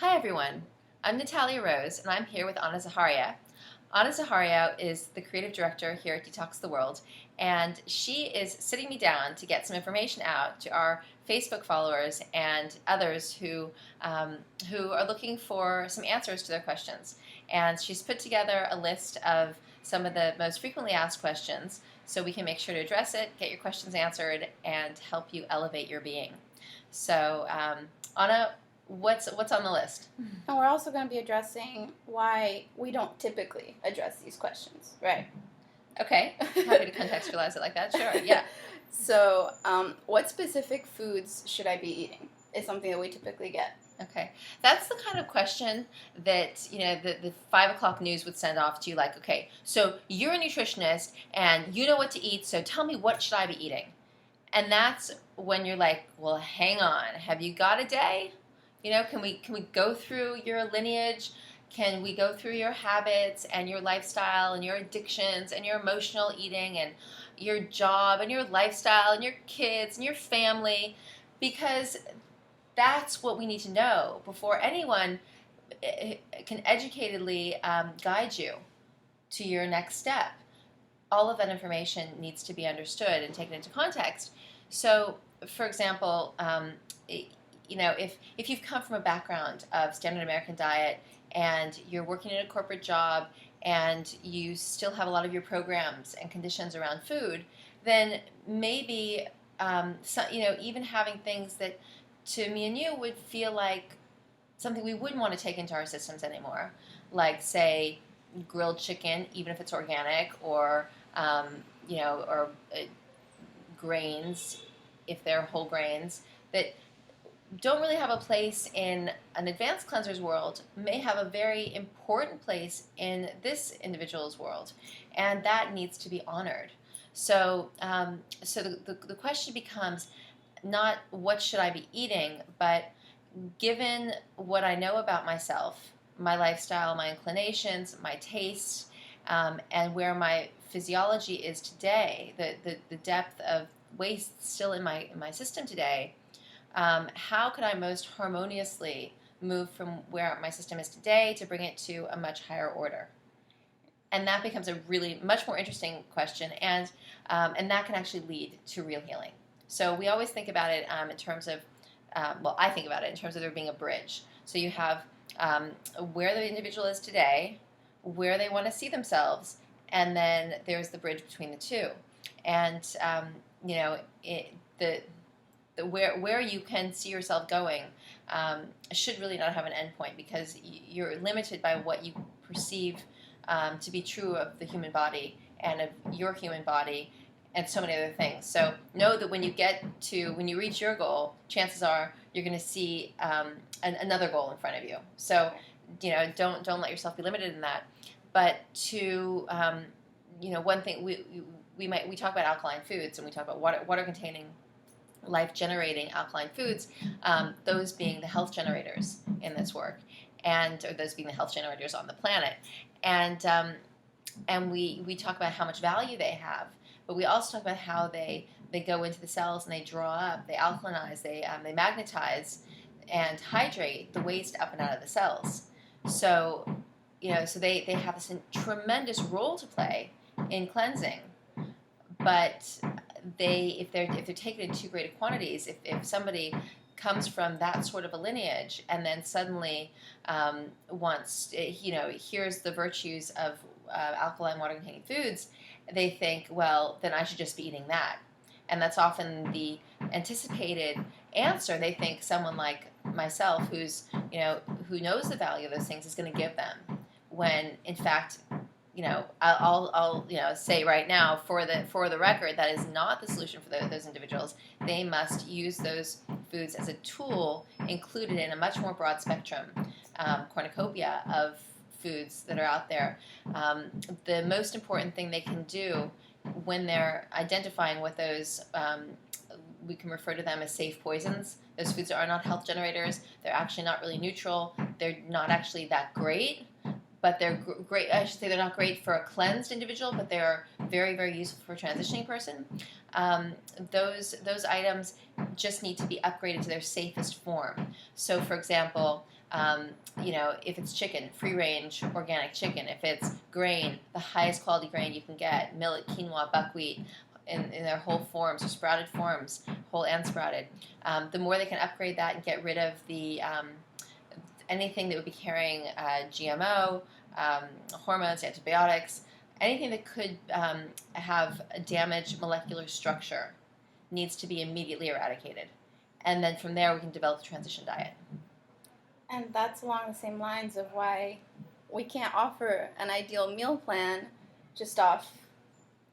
Hi everyone, I'm Natalia Rose and I'm here with Ana Zaharia. Ana Zaharia is the creative director here at Detox the World, and she is sitting me down to get some information out to our Facebook followers and others who are looking for some answers to their questions. And she's put together a list of some of the most frequently asked questions so we can make sure to address it, get your questions answered, and help you elevate your being. So, Anna, what's on the list? And we're also going to be addressing why we don't typically address these questions, right? Okay, happy to contextualize it like that. Sure, yeah. So, what specific foods should I be eating is something that we typically get. Okay, that's the kind of question that the 5 o'clock news would send off to you. Like, okay, so you're a nutritionist and you know what to eat, so tell me, what should I be eating? And that's when you're like, well, hang on, have you got a day? Can we go through your lineage? Can we go through your habits and your lifestyle and your addictions and your emotional eating and your job and your lifestyle and your kids and your family? Because that's what we need to know before anyone can educatedly guide you to your next step. All of that information needs to be understood and taken into context. So, for example, if you've come from a background of standard American diet and you're working in a corporate job and you still have a lot of your programs and conditions around food, then maybe even having things that to me and you would feel like something we wouldn't want to take into our systems anymore, like say grilled chicken, even if it's organic, or grains, if they're whole grains, that don't really have a place in an advanced cleanser's world, may have a very important place in this individual's world, and that needs to be honored. So, the question becomes not what should I be eating, but given what I know about myself, my lifestyle, my inclinations, my tastes, and where my physiology is today, the depth of waste still in my system today. How could I most harmoniously move from where my system is today to bring it to a much higher order? And that becomes a really much more interesting question, and that can actually lead to real healing. So we always think about it in terms of, I think about it in terms of there being a bridge. So you have where the individual is today, where they want to see themselves, and then there's the bridge between the two. And where you can see yourself going should really not have an endpoint, because you're limited by what you perceive to be true of the human body and of your human body and so many other things. So know that when you reach your goal, chances are you're going to see another goal in front of you. So don't let yourself be limited in that. But one thing we talk about alkaline foods, and we talk about water containing, life-generating alkaline foods, those being the health generators in this work, or those being the health generators on the planet. And we talk about how much value they have, but we also talk about how they go into the cells and they draw up, they alkalinize, they magnetize and hydrate the waste up and out of the cells. So they have this tremendous role to play in cleansing, but if they're taken in too great quantities, if somebody comes from that sort of a lineage and then suddenly hears the virtues of alkaline water-containing foods, they think, well, then I should just be eating that. And that's often the anticipated answer they think someone like myself, who knows the value of those things, is going to give them. When in fact, I'll say right now, for the record, that is not the solution for those individuals. They must use those foods as a tool included in a much more broad spectrum cornucopia of foods that are out there. The most important thing they can do when they're identifying what those, we can refer to them as safe poisons. Those foods are not health generators. They're actually not really neutral. They're not actually that great. But they're great. I should say they're not great for a cleansed individual, but they're very, very useful for a transitioning person. Those items just need to be upgraded to their safest form. So, for example, If it's chicken, free range organic chicken. If it's grain, the highest quality grain you can get, millet, quinoa, buckwheat, in their whole forms or sprouted forms, whole and sprouted. The more they can upgrade that and get rid of the anything that would be carrying GMO, hormones, antibiotics, anything that could have a damaged molecular structure needs to be immediately eradicated. And then from there we can develop a transition diet. And that's along the same lines of why we can't offer an ideal meal plan just off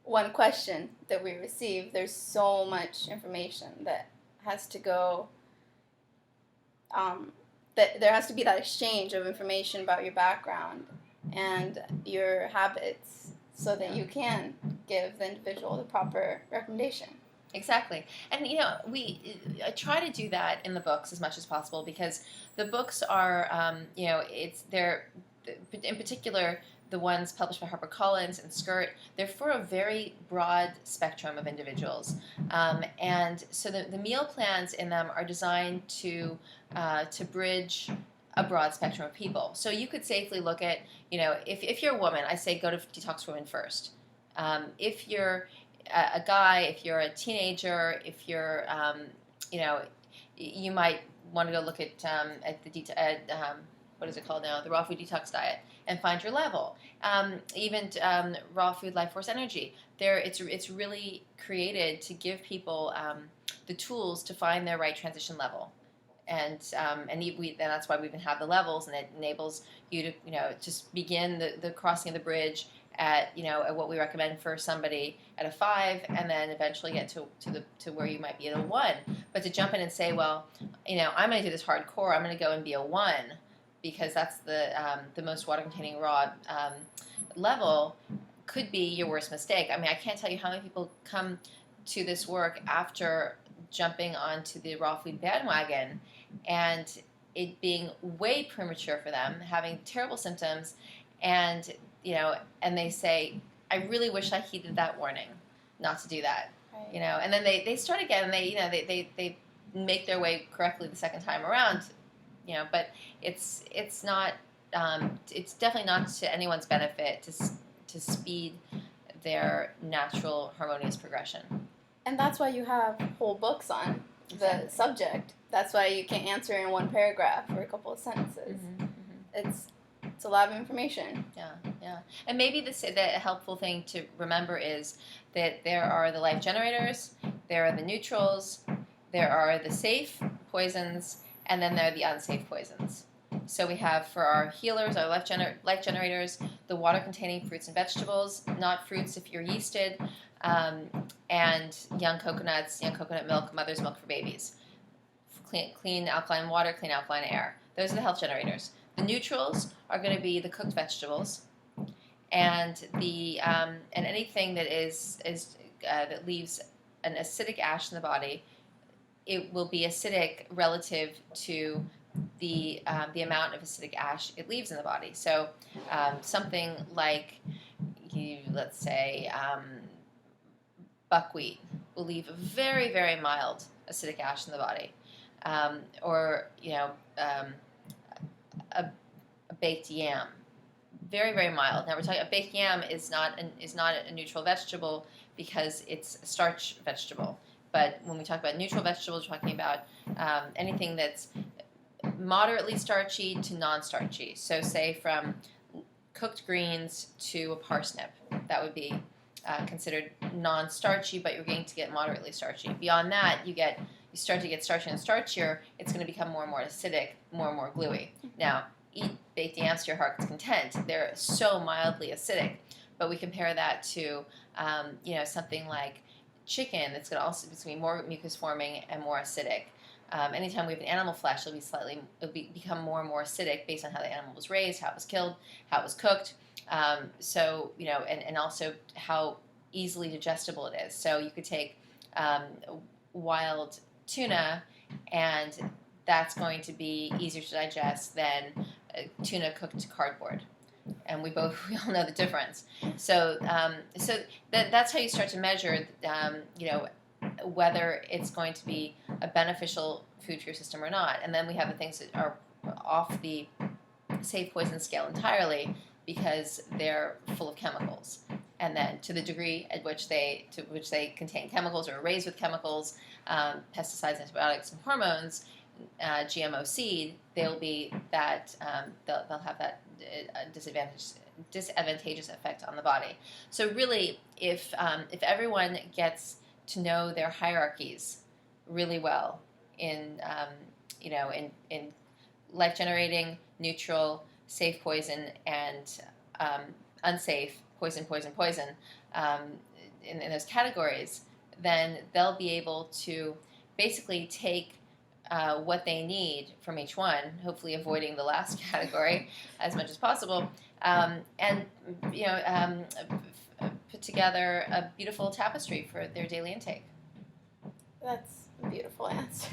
one question that we receive. There's so much information that has to go, that there has to be that exchange of information about your background and your habits so that you can give the individual the proper recommendation. Exactly. And, we try to do that in the books as much as possible because the books are, they're, in particular, the ones published by HarperCollins and Skirt, they're for a very broad spectrum of individuals. And so the meal plans in them are designed to bridge a broad spectrum of people. So you could safely look at, if you're a woman, I say go to Detox Women first. If you're a guy, if you're a teenager, if you're, you might want to go look at what is it called now, the raw food detox diet, and find your level. Even raw food life force energy. It's really created to give people the tools to find their right transition level. And that's why we even have the levels, and it enables you to just begin the crossing of the bridge at what we recommend for somebody at a 5, and then eventually get to where you might be at a 1. But to jump in and say, well, I'm going to do this hardcore, I'm going to go and be a 1 because that's the most water containing raw level, could be your worst mistake. I mean, I can't tell you how many people come to this work after jumping onto the raw food bandwagon and it being way premature for them, having terrible symptoms, and and they say, I really wish I heeded that warning not to do that. Right. And then they start again, and they make their way correctly the second time around, but it's not it's definitely not to anyone's benefit to speed their natural harmonious progression. And that's why you have whole books on the subject. That's why you can't answer in one paragraph or a couple of sentences. Mm-hmm, mm-hmm. It's a lot of information. Yeah. And maybe the helpful thing to remember is that there are the life generators, there are the neutrals, there are the safe poisons, and then there are the unsafe poisons. So we have, for our healers, our life generators, the water-containing fruits and vegetables, not fruits if you're yeasted, and young coconut milk, mother's milk for babies. Clean alkaline water, clean alkaline air. Those are the health generators. The neutrals are going to be the cooked vegetables, and and anything that that leaves an acidic ash in the body. It will be acidic relative to the amount of acidic ash it leaves in the body. So something like, let's say, buckwheat will leave a very, very mild acidic ash in the body, or a baked yam, very, very mild. Now we're talking a baked yam is not a neutral vegetable because it's a starch vegetable. But when we talk about neutral vegetables, we're talking about anything that's moderately starchy to non-starchy. So say from cooked greens to a parsnip, that would be considered non-starchy, but you're going to get moderately starchy. Beyond that, you start to get starchier and starchier. It's going to become more and more acidic, more and more gluey. Now, eat baked yams to your heart's content. They're so mildly acidic, but we compare that to something like chicken that's going to be more mucus forming and more acidic. Anytime we have an animal flesh, it'll become more and more acidic based on how the animal was raised, how it was killed, how it was cooked. And also how easily digestible it is. So you could take wild tuna, and that's going to be easier to digest than tuna cooked to cardboard. And we all know the difference. So that's how you start to measure, whether it's going to be a beneficial food for your system or not. And then we have the things that are off the safe poison scale entirely because they're full of chemicals. And then, to the degree at which they contain chemicals or are raised with chemicals, pesticides, antibiotics, and hormones, GMO seed, they'll be that they'll have that disadvantageous effect on the body. So really, if everyone gets to know their hierarchies really well in in life generating, neutral, safe poison, and unsafe poison, um, in those categories, then they'll be able to basically take what they need from each one, hopefully avoiding the last category as much as possible, and put together a beautiful tapestry for their daily intake. That's a beautiful answer.